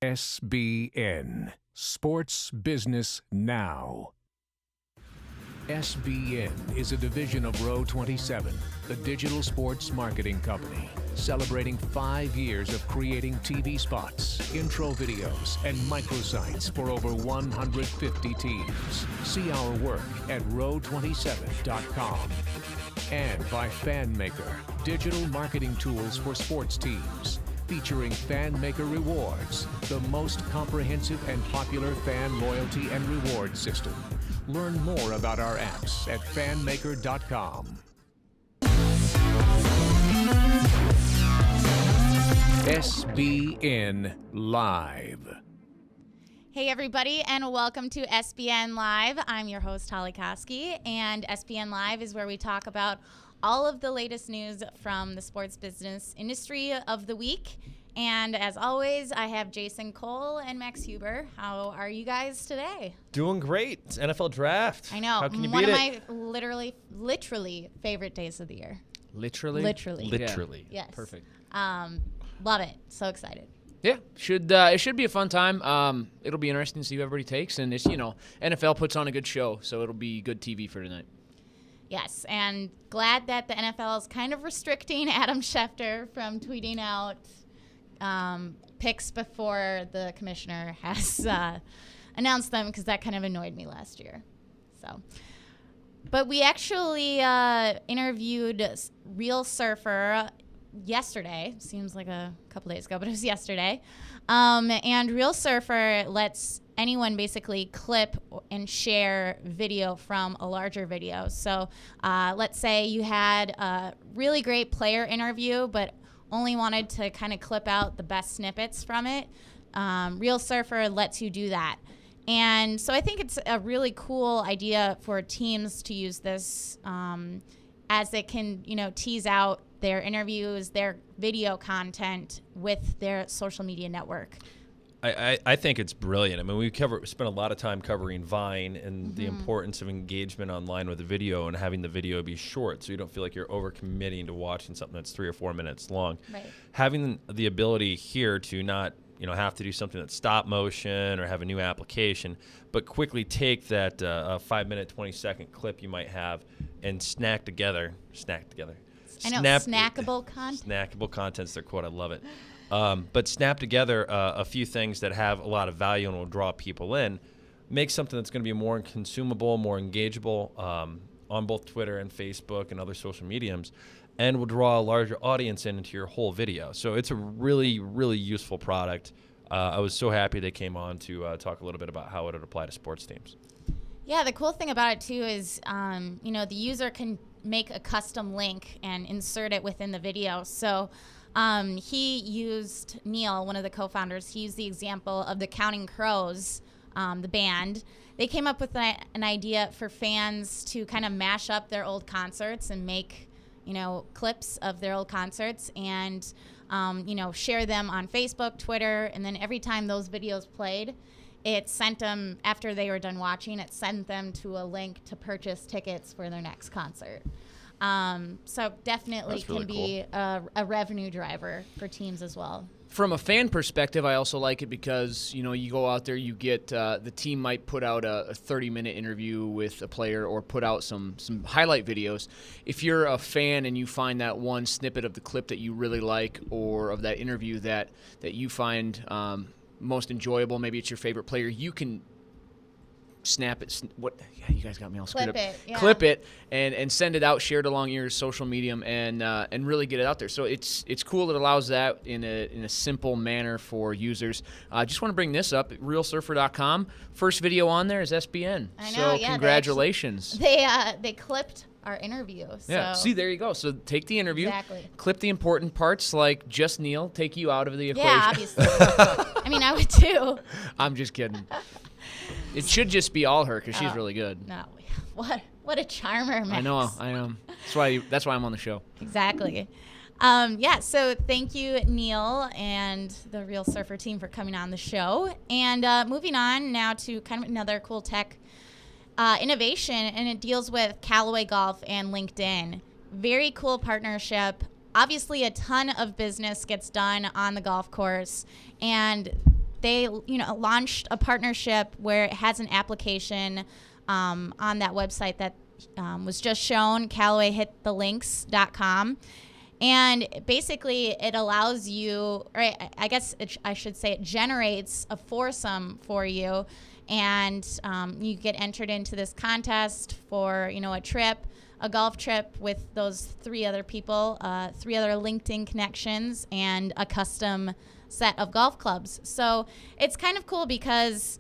SBN, Sports Business Now. SBN is a division of Row 27, the digital sports marketing company, celebrating 5 years of creating TV spots, intro videos, and microsites for over 150 teams. See our work at row27.com. And by FanMaker, digital marketing tools for sports teams, featuring FanMaker Rewards, the most comprehensive and popular fan loyalty and reward system. Learn more about our apps at fanmaker.com. SBN Live. Hey everybody, and welcome to SBN Live. I'm your host, Holly Koski, and SBN Live is where we talk about all of the latest news from the sports business industry of the week. And as always, I have Jason Cole and Max Huber. How are you guys today? Doing great. It's NFL draft. I know. How can you One beat of it? my literally favorite days of the year. Literally? Literally. Yes. Perfect. Love it. So excited. Yeah, it should be a fun time. It'll be interesting to see who everybody takes, and it's NFL puts on a good show, so it'll be good TV for tonight. Yes, and glad that the NFL is kind of restricting Adam Schefter from tweeting out picks before the commissioner has announced them, because that kind of annoyed me last year. But we actually interviewed ReelSurfer yesterday. Seems like a couple days ago, but it was yesterday. And ReelSurfer lets anyone basically clip and share video from a larger video. So let's say you had a really great player interview, but only wanted to kind of clip out the best snippets from it. ReelSurfer lets you do that. And so I think it's a really cool idea for teams to use this as it can, tease out their interviews, their video content with their social media network. I think it's brilliant. I mean, we spent a lot of time covering Vine and the importance of engagement online with the video and having the video be short, so you don't feel like you're overcommitting to watching something that's 3 or 4 minutes long. Right. Having the ability here to not have to do something that's stop motion or have a new application, but quickly take that 5-minute, 20-second clip you might have and snack together. I know, snackable content. Snackable content's their quote. I love it. But snap together a few things that have a lot of value and will draw people in. Make something that's going to be more consumable, more engageable on both Twitter and Facebook and other social mediums, and will draw a larger audience into your whole video. So it's a really, really useful product. I was so happy they came on to talk a little bit about how it would apply to sports teams. Yeah, the cool thing about it, too, is, the user can make a custom link and insert it within the video. So he used, Neil, one of the co-founders, he used the example of the Counting Crows, the band. They came up with an idea for fans to kind of mash up their old concerts and make, clips of their old concerts and, share them on Facebook, Twitter, and then every time those videos played, it sent them, after they were done watching, it sent them to a link to purchase tickets for their next concert. So definitely can be a revenue driver for teams as well. From a fan perspective, I also like it because, you go out there, you get the team might put out a 30-minute interview with a player or put out some highlight videos. If you're a fan and you find that one snippet of the clip that you really like or of that interview that you find most enjoyable, maybe it's your favorite player, you can snap it. You guys got me all screwed up. Clip it and send it out, share it along your social medium, and really get it out there. So it's cool. It allows that in a simple manner for users. I just want to bring this up. ReelSurfer.com. First video on there is SBN. I know. So congratulations. They clipped our interview. So. Yeah. See, there you go. So take the interview. Exactly. Clip the important parts, like just Neil. Take you out of the equation. Yeah, obviously. I mean, I would too. I'm just kidding. It should just be all her because she's really good. No, what a charmer, Max. I know. That's why I'm on the show. Exactly. So thank you, Neil, and the ReelSurfer team for coming on the show. And moving on now to kind of another cool tech innovation, and it deals with Callaway Golf and LinkedIn. Very cool partnership. Obviously, a ton of business gets done on the golf course, and they launched a partnership where it has an application on that website that was just shown, CallawayHitTheLinks.com. And basically it allows you, or I guess I should say it generates a foursome for you, and you get entered into this contest for a trip, a golf trip with those 3 other people, 3 other LinkedIn connections, and a custom set of golf clubs. So it's kind of cool because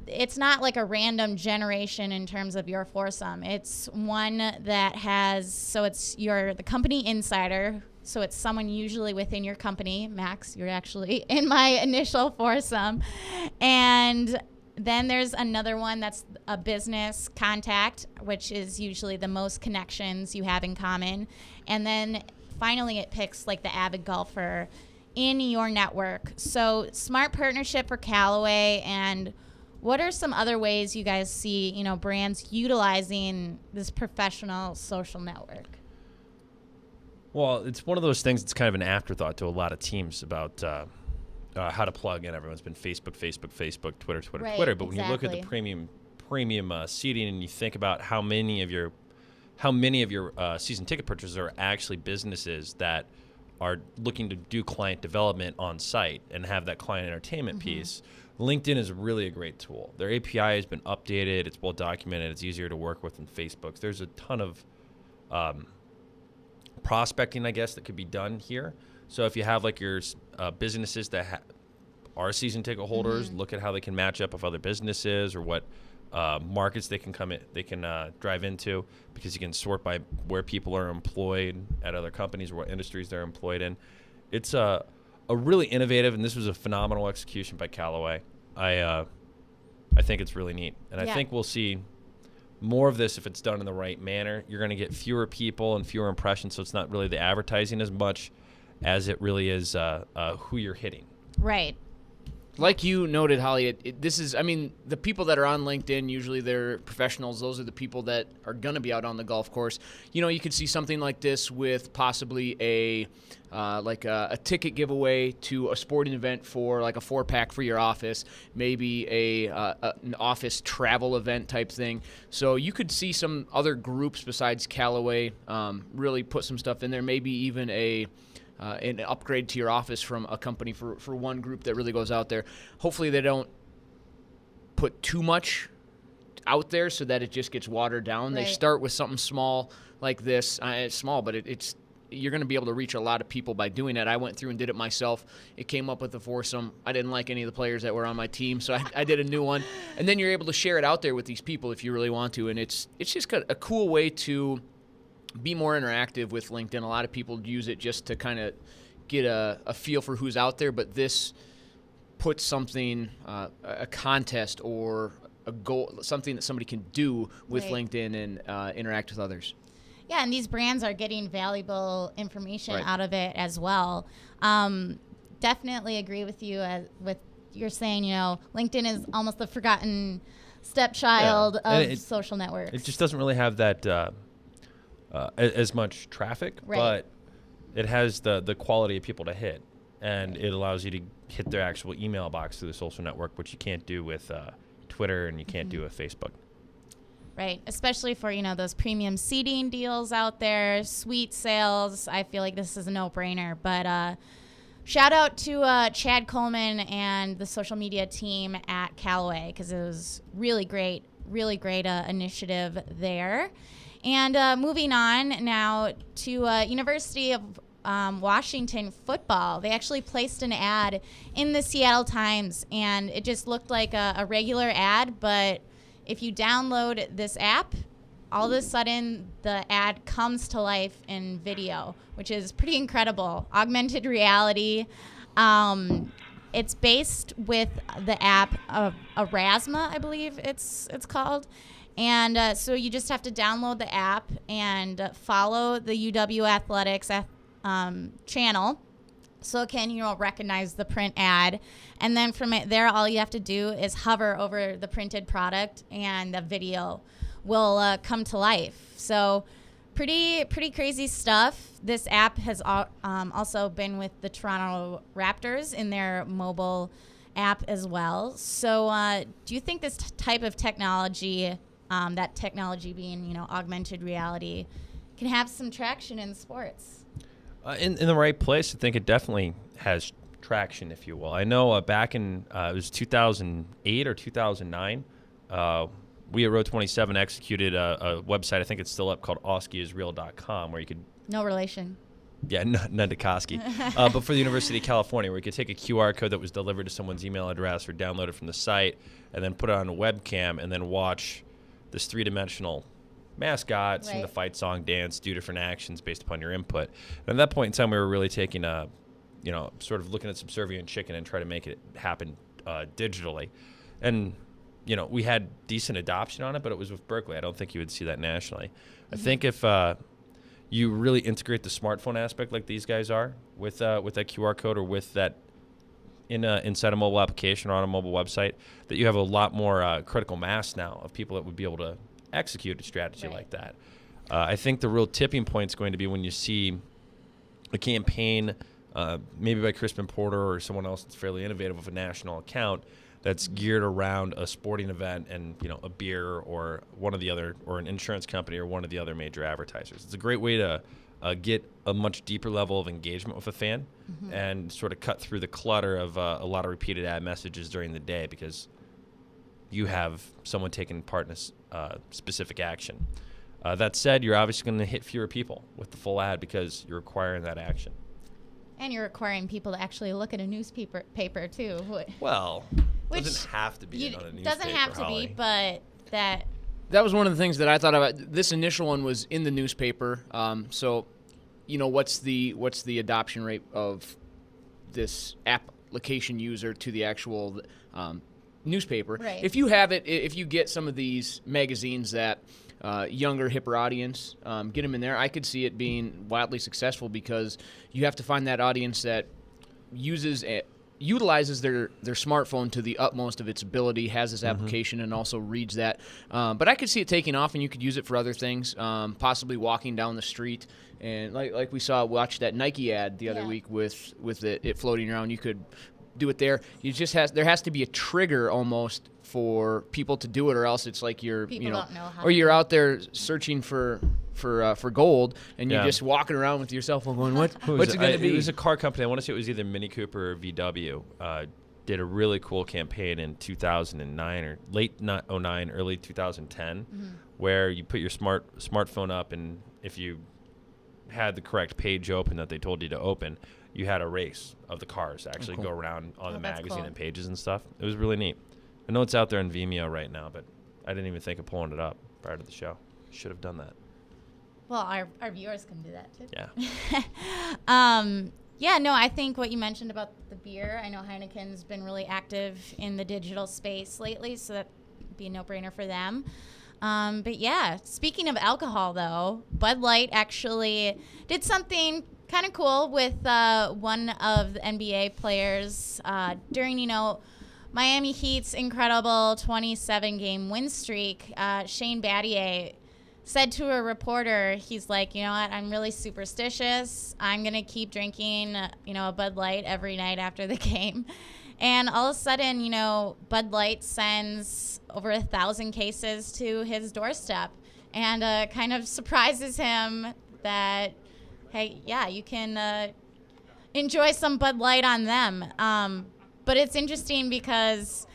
it's not like a random generation in terms of your foursome. It's one that has, so it's the company insider. So it's someone usually within your company. Max, you're actually in my initial foursome. And then there's another one that's a business contact, which is usually the most connections you have in common. And then finally it picks like the avid golfer in your network. So smart partnership for Callaway. And what are some other ways you guys see, brands utilizing this professional social network? Well, it's one of those things that's kind of an afterthought to a lot of teams about how to plug in. Everyone's been Facebook, Twitter, right, Twitter. But when you look at exactly. the premium seating, and you think about how many of your season ticket purchasers are actually businesses that are looking to do client development on site and have that client entertainment piece, LinkedIn is really a great tool. Their API has been updated. It's well documented. It's easier to work with than Facebook's. There's a ton of prospecting, I guess, that could be done here. So if you have like your businesses that are season ticket holders, look at how they can match up with other businesses or what markets they can drive into, because you can sort by where people are employed at other companies or what industries they're employed in. It's a really innovative, and this was a phenomenal execution by Callaway. I think it's really neat, and I think we'll see more of this if it's done in the right manner. You're going to get fewer people and fewer impressions, so it's not really the advertising as much as it really is who you're hitting. Right. Like you noted, Holly, this is, the people that are on LinkedIn, usually they're professionals. Those are the people that are going to be out on the golf course. You could see something like this with possibly a ticket giveaway to a sporting event for like a 4-pack for your office, maybe an office travel event type thing. So you could see some other groups besides Callaway really put some stuff in there, maybe even an upgrade to your office from a company for one group that really goes out there. Hopefully they don't put too much out there so that it just gets watered down. Right. They start with something small like this. It's small, but it's you're going to be able to reach a lot of people by doing it. I went through and did it myself. It came up with a foursome. I didn't like any of the players that were on my team, so I did a new one. And then you're able to share it out there with these people if you really want to. And it's just got a cool way to be more interactive with LinkedIn. A lot of people use it just to kind of get a feel for who's out there, but this puts something, a contest or a goal, something that somebody can do with LinkedIn and interact with others. Yeah, and these brands are getting valuable information Right. out of it as well. Definitely agree with you with you're saying, LinkedIn is almost the forgotten stepchild of social networks. It just doesn't really have that as much traffic, Right. but it has the quality of people to hit, and it allows you to hit their actual email box through the social network, which you can't do with Twitter and you can't do with Facebook. Right, especially for, those premium seating deals out there, suite sales. I feel like this is a no-brainer. But shout out to Chad Coleman and the social media team at Callaway, because it was really great initiative there. And moving on now to University of Washington football. They actually placed an ad in the Seattle Times, and it just looked like a regular ad, but if you download this app, all of a sudden the ad comes to life in video, which is pretty incredible. Augmented reality. It's based with the app of Erasma, I believe it's called. And so you just have to download the app and follow the UW Athletics channel, so it can recognize the print ad, and then from there all you have to do is hover over the printed product and the video will come to life. So pretty crazy stuff. This app has also been with the Toronto Raptors in their mobile app as well. So do you think this type of technology, that technology being, augmented reality, can have some traction in sports? In the right place, I think it definitely has traction, if you will. I know back in, it was 2008 or 2009, we at Row 27 executed a website, I think it's still up, called OskiIsReal.com, where you could... No relation. Yeah, none to Koski. But for the University of California, where you could take a QR code that was delivered to someone's email address or download it from the site and then put it on a webcam and then watch this three-dimensional mascot, sing the fight song, dance, do different actions based upon your input. And at that point in time, we were really taking a, sort of looking at Subservient Chicken and try to make it happen digitally. And, we had decent adoption on it, but it was with Berkeley. I don't think you would see that nationally. Mm-hmm. I think if you really integrate the smartphone aspect like these guys are with that QR code or with that inside a mobile application or on a mobile website, that you have a lot more critical mass now of people that would be able to execute a strategy like that. I think the real tipping point is going to be when you see a campaign, maybe by Crispin Porter or someone else that's fairly innovative of a national account that's geared around a sporting event and a beer or one of the other, or an insurance company or one of the other major advertisers. It's a great way to get a much deeper level of engagement with a fan and sort of cut through the clutter of a lot of repeated ad messages during the day, because you have someone taking part in a specific action. That said, you're obviously going to hit fewer people with the full ad because you're requiring that action. And you're requiring people to actually look at a newspaper too. Well, it doesn't have to be on a newspaper. Doesn't have to be, but that was one of the things that I thought about. This initial one was in the newspaper. So, what's the adoption rate of this application user to the actual newspaper? Right. If you have it, if you get some of these magazines that younger, hipper audience, get them in there, I could see it being wildly successful, because you have to find that audience that utilizes their smartphone to the utmost of its ability, has this application, and also reads that. But I could see it taking off, and you could use it for other things, possibly walking down the street. And like we watched that Nike ad the other week with it floating around. You could do it there. There has to be a trigger almost for people to do it, or else it's like you're don't know how or you're out there searching for gold, and you're just walking around with your cell phone going, what's it going to be? It was a car company. I want to say it was either Mini Cooper or VW. Did a really cool campaign in 2009 or late 2009, early 2010, where you put your smartphone up, and if you had the correct page open that they told you to open, you had a race of the cars actually go around on the magazine and pages and stuff. It was really neat. I know it's out there on Vimeo right now, but I didn't even think of pulling it up prior to the show. Should have done that. Well, our viewers can do that too. Yeah. I think what you mentioned about the beer, I know Heineken's been really active in the digital space lately, so that'd be a no-brainer for them. But yeah, speaking of alcohol though, Bud Light actually did something kind of cool with one of the NBA players during, Miami Heat's incredible 27-game win streak. Shane Battier said to a reporter, he's like, you know what, I'm really superstitious. I'm going to keep drinking, a Bud Light every night after the game. And all of a sudden, Bud Light sends over 1,000 cases to his doorstep, and kind of surprises him that, hey, yeah, you can enjoy some Bud Light on them. But it's interesting because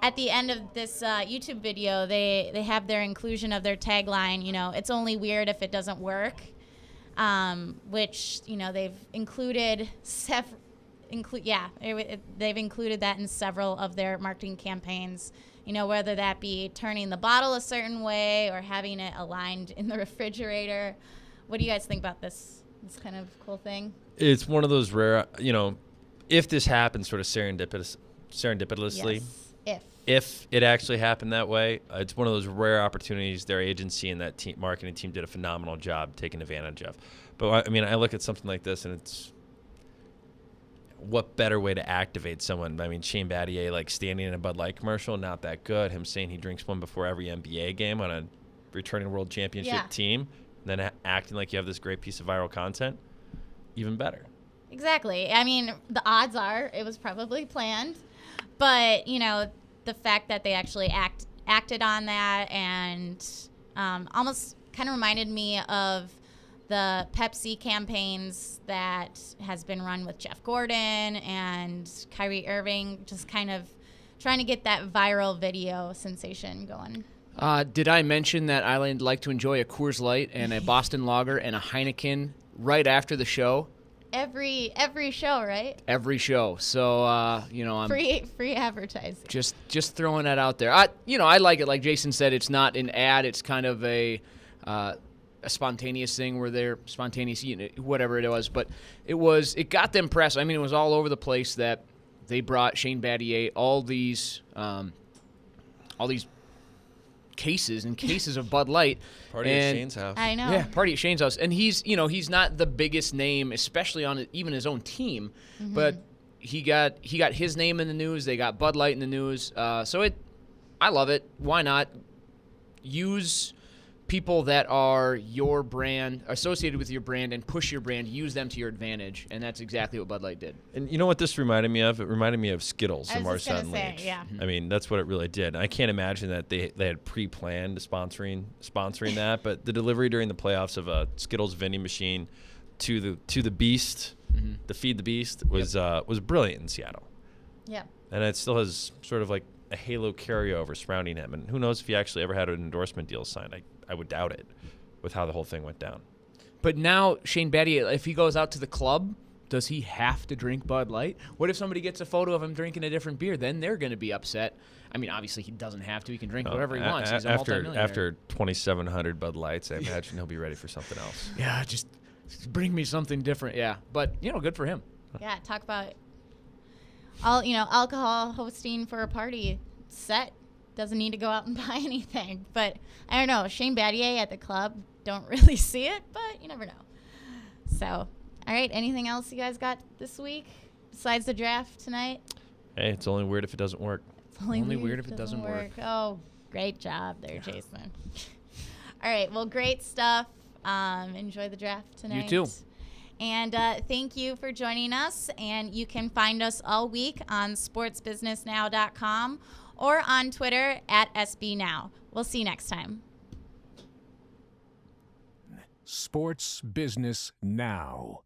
at the end of this YouTube video, they have their inclusion of their tagline, it's only weird if it doesn't work, which, they've included they've included that in several of their marketing campaigns, whether that be turning the bottle a certain way or having it aligned in the refrigerator. What do you guys think about this kind of cool thing? It's one of those rare, if this happens sort of serendipitously, yes. If it actually happened that way, it's one of those rare opportunities their agency and that marketing team did a phenomenal job taking advantage of. But I look at something like this, and it's, what better way to activate someone? Shane Battier, standing in a Bud Light commercial, not that good. Him saying he drinks one before every NBA game on a returning world championship team, and then acting like you have this great piece of viral content, even better. Exactly. I mean, the odds are it was probably planned, but you know, the fact that they actually acted on that and almost kind of reminded me of the Pepsi campaigns that has been run with Jeff Gordon and Kyrie Irving, just kind of trying to get that viral video sensation going. Did I mention that I like to enjoy a Coors Light and a Boston Lager and a Heineken right after the show? Every show, right? Every show. So, you know, I'm free advertising. Just throwing that out there. I like it. Like Jason said, it's not an ad. It's kind of a spontaneous thing where they're spontaneous, whatever it was. But it got them press. I mean, it was all over the place that they brought Shane Battier all these cases and cases of Bud Light. Party at Shane's house. I know. Yeah, party at Shane's house. And he's not the biggest name, especially on even his own team, but he got his name in the news. They got Bud Light in the news. I love it. Why not use people that are your brand, associated with your brand, and push your brand, use them to your advantage, and that's exactly what Bud Light did. And you know what this reminded me of? It reminded me of Skittles I and was just Marcel gonna say, Lynch. yeah. I mean, that's what it really did. I can't imagine that they had pre-planned sponsoring that, but the delivery during the playoffs of a Skittles vending machine to the Beast, the Feed the Beast, was brilliant in Seattle. Yeah. And it still has sort of like a halo carryover surrounding him. And who knows if he actually ever had an endorsement deal signed. I would doubt it with how the whole thing went down. But now Shane Battier, if he goes out to the club, does he have to drink Bud Light? What if somebody gets a photo of him drinking a different beer? Then they're going to be upset. I mean, obviously he doesn't have to. He can drink whatever he wants. He's a multimillionaire. After 2,700 Bud Lights, I imagine he'll be ready for something else. Yeah, just bring me something different. Yeah, but good for him. Yeah, talk about alcohol hosting for a party set. Doesn't need to go out and buy anything. But I don't know, Shane Battier at the club, don't really see it, but you never know. So, all right, anything else you guys got this week besides the draft tonight? Hey, it's only weird if it doesn't work. It's only weird if it doesn't work. Oh, great job there, Jason. All right, well, great stuff. Enjoy the draft tonight. You too. And thank you for joining us. And you can find us all week on sportsbusinessnow.com or on Twitter at SBNow. We'll see you next time. Sports Business Now.